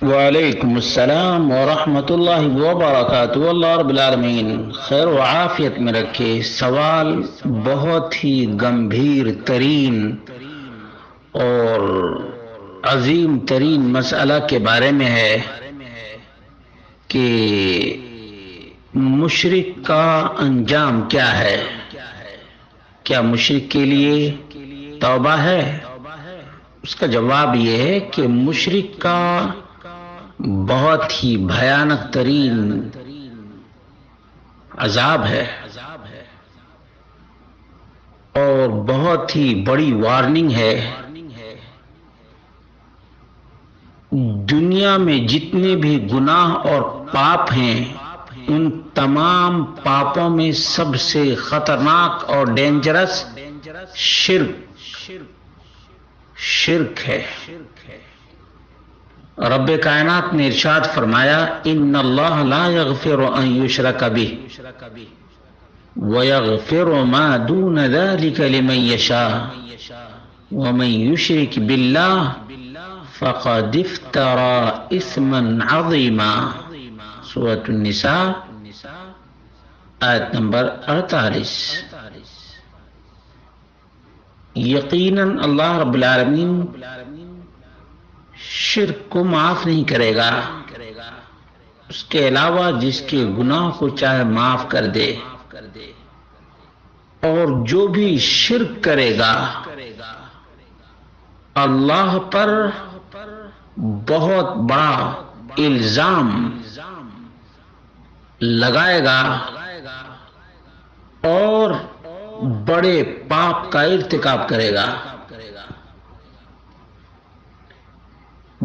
وعلیکم السلام ورحمۃ اللہ وبرکاتہ۔ اللہ رب العالمین خیر و عافیت میں رکھے۔ سوال بہت ہی گمبھیر ترین اور عظیم ترین مسئلہ کے بارے میں ہے کہ مشرک کا انجام کیا ہے؟ کیا مشرک کے لیے توبہ ہے؟ اس کا جواب یہ ہے کہ مشرک کا بہت ہی بھیانک ترین عذاب ہے اور بہت ہی بڑی وارننگ ہے۔ دنیا میں جتنے بھی گناہ اور پاپ ہیں، ان تمام پاپوں میں سب سے خطرناک اور ڈینجرس شرک ہے۔ رب کائنات نے ارشاد فرمایا، ان اللہ لا یغفر ان یشرک بہ ویغفر ما دون ذلک لمن یشاء ومن یشرک باللہ فقد افترى اثما عظیما۔ سورۃ النساء آیت نمبر 48۔ یقیناً اللہ رب العالمین شرک کو معاف نہیں کرے گا، اس کے علاوہ جس کے گناہ کو چاہے معاف کر دے، اور جو بھی شرک کرے گا اللہ پر بہت بڑا الزام لگائے گا اور بڑے پاپ کا ارتکاب کرے گا۔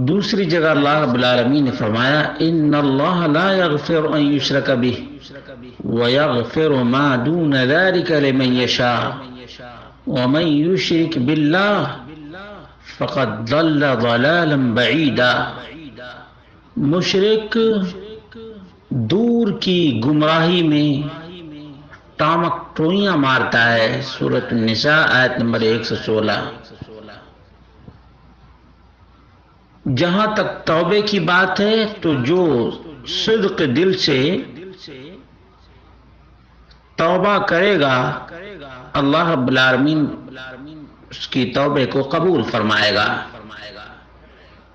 دوسری جگہ اللہ رب العالمین نے فرمایا، ان اللہ لا یغفر ان یشرک بہ ویغفر ما دون ذلک لمن یشاء ومن یشرک باللہ فقد ضل ضلالا بعیدا۔ مشرک دور کی گمراہی میں ٹامک ٹوئیاں مارتا ہے۔ سورۃ النساء آیت نمبر 116۔ جہاں تک توبے کی بات ہے تو جو صدق دل سے توبہ کرے گا اللہ رب العالمین اس کی توبے کو قبول فرمائے گا۔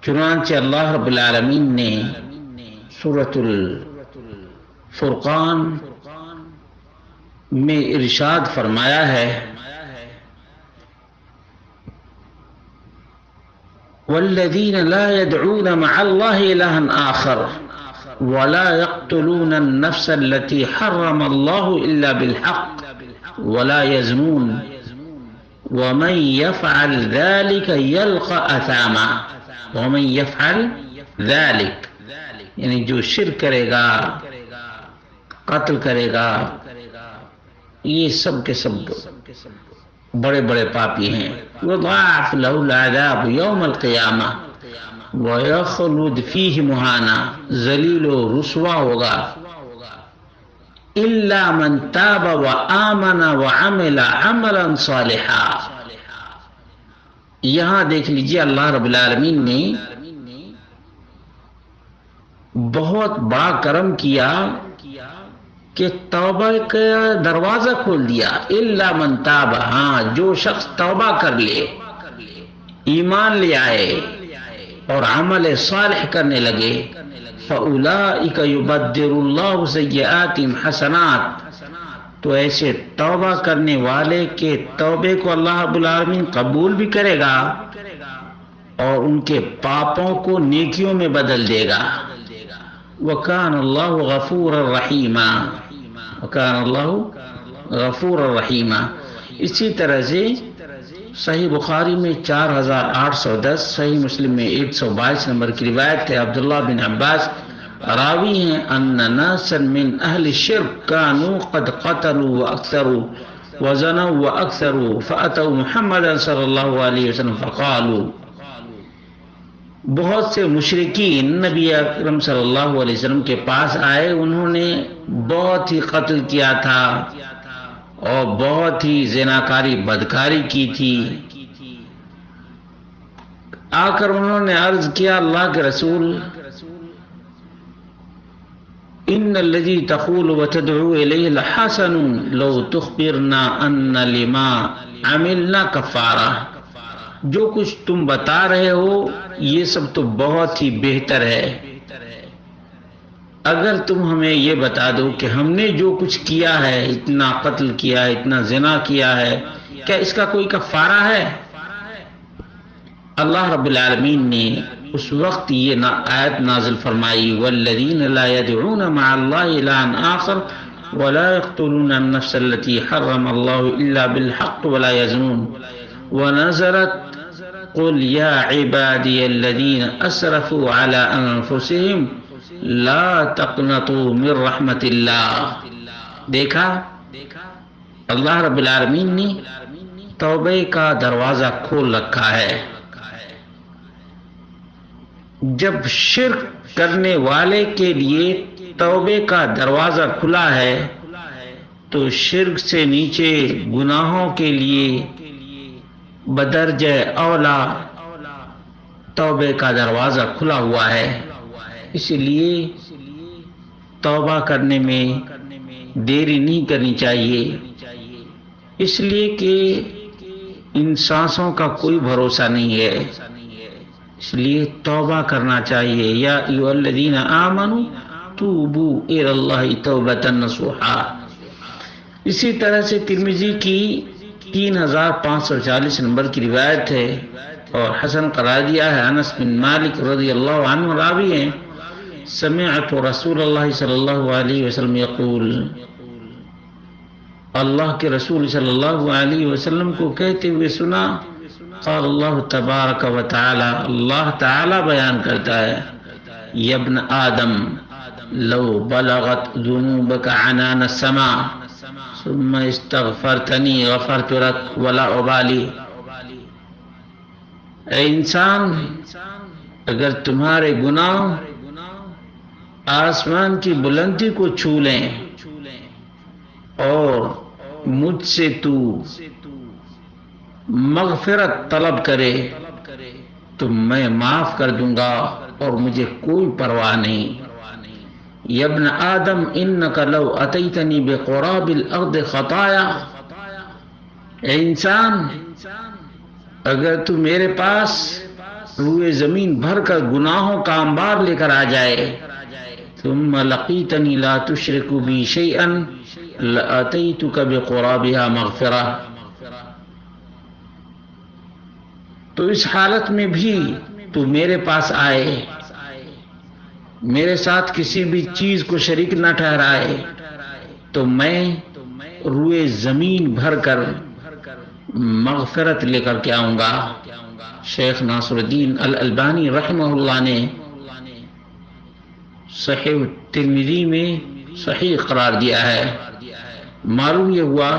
چنانچہ اللہ رب العالمین نے سورۃ الفرقان میں ارشاد فرمایا ہے، والذین لا يدعون مع اللہ الہا آخر ولا يقتلون النفس التي حرم الله إلا بالحق ولا يزنون ومن يفعل ذلك يلقى أثاما۔ ومن يفعل ذلك یعنی جو شرک کرے گا، قتل کرے گا، یہ سب کے سب بڑے بڑے پاپی ہیں۔ يضاعف له العذاب يوم القیامہ وَيَخْلُدْ فِيهِ مُهَانًا، ذلیل و رسوا ہوگا۔ إِلَّا مَنْ تَابَ وَآمَنَ وَعَمِلَ عَمَلًا صَالِحًا۔ یہاں دیکھ لیجئے اللہ رب العالمین نے بہت بڑا کرم کیا کہ توبہ کا دروازہ کھول دیا۔ إِلَّا مَنْ تَابَ، ہاں جو شخص توبہ کر لے، ایمان لے آئے اور عمل صالح کرنے لگے، فَأُولَئِكَ يُبَدِّلُ اللَّهُ سَيِّئَاتِهِمْ حَسَنَاتٍ، تو ایسے توبہ کرنے والے کے توبے کو اللہ رب العالمین قبول بھی کرے گا اور ان کے پاپوں کو نیکیوں میں بدل دے گا۔ وَكَانَ اللَّهُ غَفُورًا رَحِيمًا، وَكَانَ اللَّهُ غَفُورًا رَحِيمًا۔ اسی طرح سے صحیح بخاری میں 4810، صحیح مسلم میں 122 نمبر کی روایت ہے، عبداللہ بن عباس راوی ہیں، ان ناسا من اہل الشرک كانوا قد قتلوا واکثروا وزنوا واکثروا فاتوا محمدا صلی اللہ علیہ وسلم فقالوا، بہت سے مشرکین نبی اکرم صلی اللہ علیہ وسلم کے پاس آئے، انہوں نے بہت ہی قتل کیا تھا اور بہت ہی زناکاری بدکاری کی تھی۔ آ کر انہوں نے عرض کیا، اللہ کے رسول ان الذی تقول وتدعو الیہ لحسن لو تخبرنا ان لما عملنا کفارہ، جو کچھ تم بتا رہے ہو یہ سب تو بہت ہی بہتر ہے، اگر تم ہمیں یہ بتا دو کہ ہم نے جو کچھ کیا ہے، اتنا قتل کیا ہے، اتنا زنا کیا ہے، کیا اس کا کوئی کفارہ ہے؟ اللہ رب العالمین نے اس وقت یہ آیت نازل فرمائی، والذین لا يدعون مع اللہ الہا آخر ولا يقتلون النفس التي حرم الله الا بالحق ولا يزنون، ونزلت قل یا عبادی الذین اسرفوا على انفسهم لا تقنطوا من رحمت اللہ۔ دیکھا، اللہ رب العالمین نے توبہ کا دروازہ کھول رکھا ہے۔ جب شرک کرنے والے کے لیے توبے کا دروازہ کھلا ہے تو شرک سے نیچے گناہوں کے لیے بدرجہ اولا توبے کا دروازہ کھلا ہوا ہے۔ اس لیے توبہ کرنے میں دیری نہیں کرنی چاہیے، اس لیے کہ ان سانسوں کا کوئی بھروسہ نہیں ہے، اس لیے توبہ کرنا چاہیے۔ یا ایھا الذین آمنوا توبوا الی اللہ توبۃ نصوحا۔ اسی طرح سے ترمذی کی 3540 نمبر کی روایت ہے اور حسن قرار دیا ہے، انس بن مالک رضی اللہ عنہ راوی ہیں، سمعت رسول اللہ صلی اللہ علیہ وسلم یقول، اللہ کے رسول صلی اللہ علیہ وسلم کو کہتے ہوئے سنا، قال اللہ تبارک و تعالی، اللہ تعالی بیان کرتا ہے، یا ابن آدم لو بلغت ذنوبک عنان السماء ثم استغفرتنی غفرت لک ولا ابالی۔ اے انسان، اگر تمہارے گناہ آسمان کی بلندی کو چھو لیں اور مجھ سے تو مغفرت طلب کرے تو میں معاف کر دوں گا اور مجھے کوئی پرواہ نہیں۔ یا ابن آدم انک لو اتیتنی بقراب الارض خطایا، اے انسان، اگر تو میرے پاس روئے زمین بھر کر گناہوں کا انبار لے کر آ جائے، ثم لقیتنی لا تشرک بی شیئا لاتیتک بقرابها مغفرہ، تو اس حالت میں بھی تو میرے پاس آئے، میرے ساتھ کسی بھی چیز کو شریک نہ ٹھہرائے، تو میں روئے زمین بھر کر مغفرت لے کر کے آؤں گا۔ شیخ ناصر الدین الالبانی رحمہ اللہ نے صحیح ترمذی میں صحیح قرار دیا ہے۔ معلوم یہ ہوا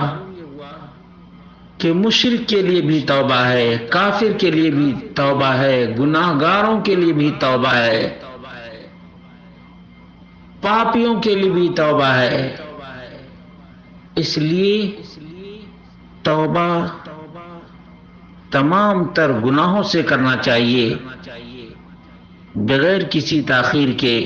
کہ مشرک کے لیے بھی توبہ ہے، کافر کے لیے بھی توبہ ہے، گناہ گاروں کے لیے بھی توبہ ہے، پاپیوں کے لیے بھی توبہ ہے۔ اس لیے توبہ تمام تر گناہوں سے کرنا چاہیے بغیر کسی تاخیر کے۔